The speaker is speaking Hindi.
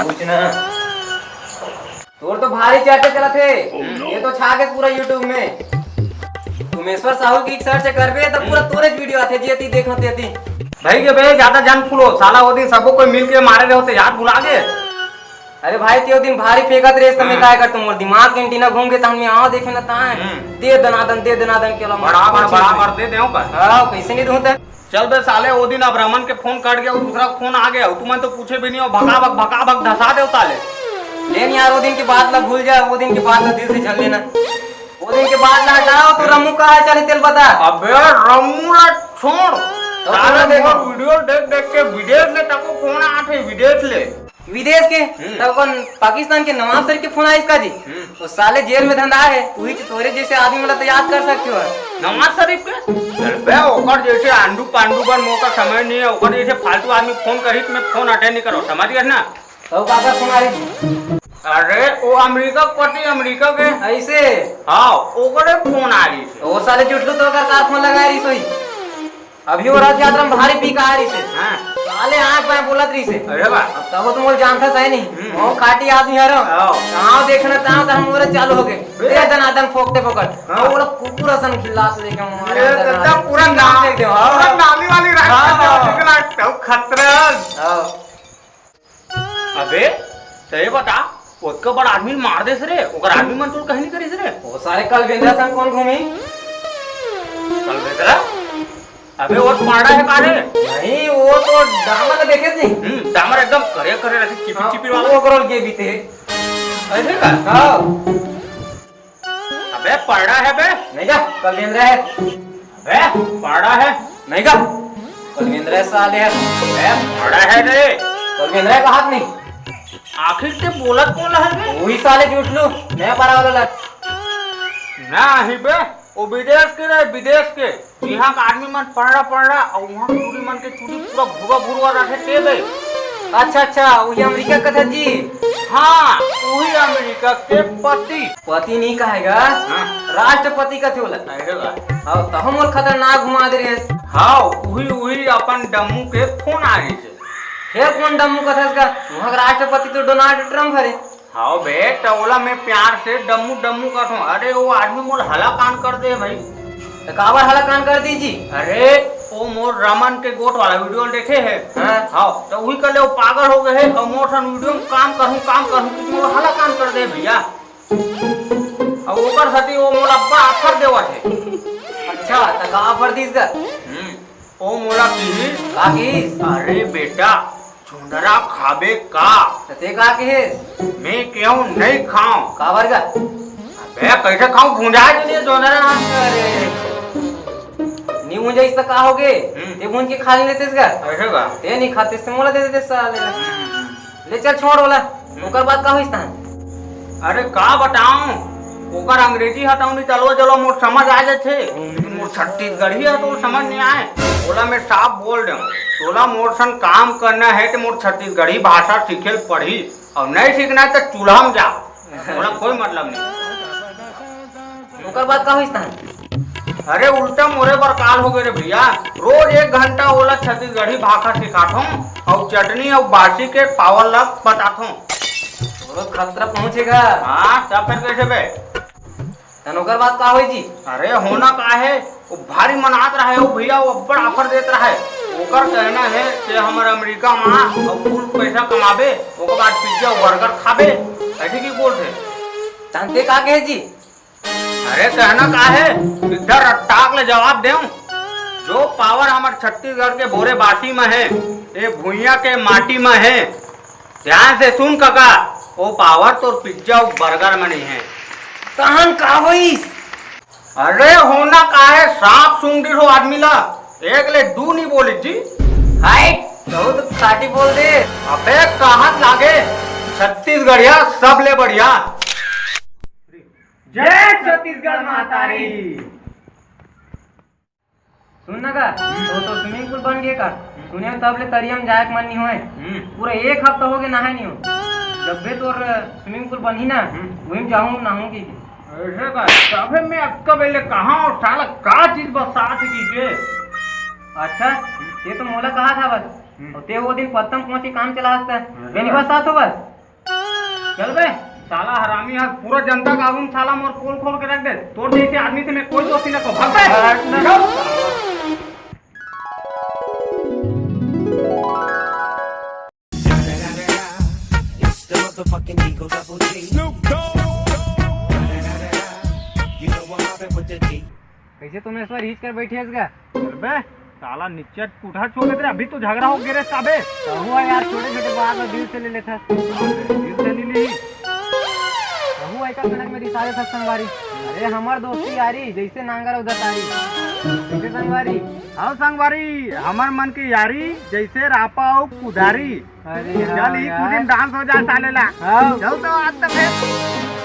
पूछना तोर तो भारी चर्चा चला थे। ये तो छा गए पूरा यूट्यूब में। उमेश्वर साहू की सर्च करबे तो पूरा तोरे वीडियो आते जेती देखो तेती। भाई के भाई ज्यादा जान फुलो साला वो दिन सबको कोई मिल के मारे रहे होते याद भुला गए। अरे भाई त्यो दिन भारी फेंकत रेस तमे काय कर तुम दिमाग के एंटीना घूम के त हम यहां देखे ना ताए दे दनादन केला बड़ा कर दे देओ का। हां कैसे नहीं दूं त चल बे साले वो दिन अब रमन के फोन कट गया और दूसरा फोन आ गया तुम तो पूछे भी नहीं हो भगा भग धसा दे साले। लेन यार वो दिन की बात ला भूल जा। वो दिन की बात ला दिल से झल लेना। वो दिन की बात ला हटाओ तो रमू का है चल तेल बता। अबे रमू ला छोड़ तो साले देखो वीडियो देख के विदेश ले तको फोन आथे विदेश के तब कौन पाकिस्तान के नवाब शरीफ के फोन आया इसका जी। वो साले जेल में धंधा है तू तोरे जैसे आदमी वाला तो याद कर सकते हो। नवाज शरीफ के बे ओकर जैसे आंडू पांडू पर मौका समय नहीं है ओकर जैसे फालतू आदमी फोन करी मैं फोन अटेंड नहीं करो समझ गए ना। तो काका फोन आ रही। अरे वो अमेरिका के ऐसे हाँ ओकरे फोन आ रही वो साले जुटलू तो का फोन लगा रही सोई। अभी वो रथ यात्रा में भारी पी कहा रही से साले आंख पे बोलत रही से। अरे बा तब तो मोल जानता सही नहीं वो खाटी आदमी हरो कहां देखना ताऊ त हम मोरे चालू हो गए तेरे दनादन फोकते पकड़ वो लोग कुकुर सन खिलात लेके मारे एकदम पूरा नाम देख दे पूरा नाली वाली राइट तो खतरा। अबे ते बता ओका बड़ा आदमी मार देस रे ओकर आदमी मन तू कहीं नहीं करिस रे। वो सारे कल बेंद्रा संग कौन घूमी कल बेंद्रा अबे वो मारा है कारे नहीं वो तो डामर का देखे नहीं डामर एकदम करे रहती चिपी वाला वो करोड़ के बीते ऐसे का। हां अबे पड़ा है बे नहीं का कल बेंद्रा है। अबे पड़ा है नहीं का कल बेंद्रा साले है। अबे पड़ा है रे कल बेंद्रा का हाथ नहीं आखिर से बोलत कौन है बे वही साले झूठ लो मैं पारा वाला ना ही बे वो विदेश के यहाँ का आदमी मन पढ़ रहा और वहाँ चूड़ी मन के चूड़ी पूरा भूरा रखे ते बे। अच्छा वही अमेरिका का था जी। हाँ वही अमेरिका के पति नहीं कहेगा राष्ट्रपति का थे बोला हाँ तो हम और खतरनाक घुमा दे रहे। हाँ वही अपन डम्मू के फोन आ रही है फिर कौन डम्मू का था इसका वहाँ राष्ट्रपति तो डोनाल्ड ट्रम्प है। हाँ बे टोला में प्यार से डम्मू का था। अरे वो आदमी मोर हला कान कर दे भाई तो काबर हला कान कर दीजी। अरे वो मोर रमन के गोट वाला वीडियो देखे है हाँ तो वही कर ले वो पागल हो गए है और मोर सन वीडियो में काम करूँ कि मोर हला कान कर दे भैया और ओकर साथी वो मोर अब्बा ऑफर देवा थे। अच्छा तो का ऑफर दीस का ओ मोला की अरे बेटा चुनरा खाबे का ते का के है मैं क्यों नहीं खाऊं काबर का बे कैसे खाऊं भुंजा के चुनरा। अरे नी मुझे इस का होगे ते भून के खा लेते इसका ऐसे का ते नहीं खाते इससे मोला दे देते साले ले चल छोड़ वाला ओकर बात का होइस ता। अरे का बताऊं ओकर अंग्रेजी हटाऊं नहीं चलो मोर समझ आ जाथे लेकिन मोर छत्तीसगढ़ी है तो समझ नहीं आए बोला मैं साफ बोल रहा हूँ तोला मोर सन काम करना है तो मोर छत्तीसगढ़ी भाषा सीखे पढ़ी और नहीं सीखना है तो चूल्हा में जा बोला कोई मतलब नहीं। ओकर बात का होइस ता। अरे उल्टा मोरे पर काल हो गए रे भैया रोज 1 घंटा ओला छत्तीसगढ़ी भाषा सिखाता और चटनी और बासी के पावर लग बताता और खतरा पहुंचेगा। हाँ तब फिर कैसे बे तनोकर बात का होई जी। अरे होना का है वो भारी मनात रहा है वो भैया वो बड़ा ऑफर देता है ओकर कहना है कि हमारे अमेरिका में और फुल पैसा कमाबे ओकर बाद पिज्जा और बर्गर खाबे ऐसे की बोल रहे जानते का के जी। अरे कहना का है इधर टाक ले जवाब देऊं जो पावर हमारे छत्तीसगढ़ के भोरे बासी में है ये भुइया के माटी में है ध्यान से सुन काका वो पावर तो पिज्जा और बर्गर में नहीं है। कहन का होइस। अरे होना का है साफ सुन दी हो आदमी ला एक ले दू नहीं बोली जी हाय बहुत खाटी बोल दे। अबे कहत लागे छत्तीसगढ़िया सब ले बढ़िया जय छत्तीसगढ़ मातारी। सुन ना का तो स्विमिंग पूल बन गए का सुने तब ले तरियम जाए मन नहीं होए पूरा 1 हफ्ता हो गए नहाए नहीं हो जब भी तोर स्विमिंग पूल बनी ना वहीं जाऊं नहाऊंगी ऐसे का तबे मैं अक्का बेले कहां और साला का चीज बसात की के। अच्छा ये तो मोला कहा था बस और ते वो दिन पत्तम पहुंची काम चला हंसता है मेरी बस साथ हो बस चल बे साला हरामी है पूरा जनता का आगुम साला मोर पोल खोल के रख दे तोर जैसे आदमी से मैं कोई दोस्ती न को भाग बे It's the motherfucking Eagle Double G. Snoop Dogg. You know what happened with the D. कैसे तुम इस बार हिच कर बैठे इसका चल बे साला नीचे कूठा छोड़ दे अभी तो झगड़ा हो गिरे साबे हुआ यार छोटे छोटे बात में दिल से ले लेता दिल से ली ली हुआ एक कनक मेरी सारे संगवारी अरे हमार दोस्ती यारी जैसे नांगर उधर तारी कैसे संगवारी आओ संगवारी हमार मन की यारी जैसे रापा हो कुदारी अरे चल ही कुछ दिन डांस हो जाए साले ला हाँ चल तो आज तक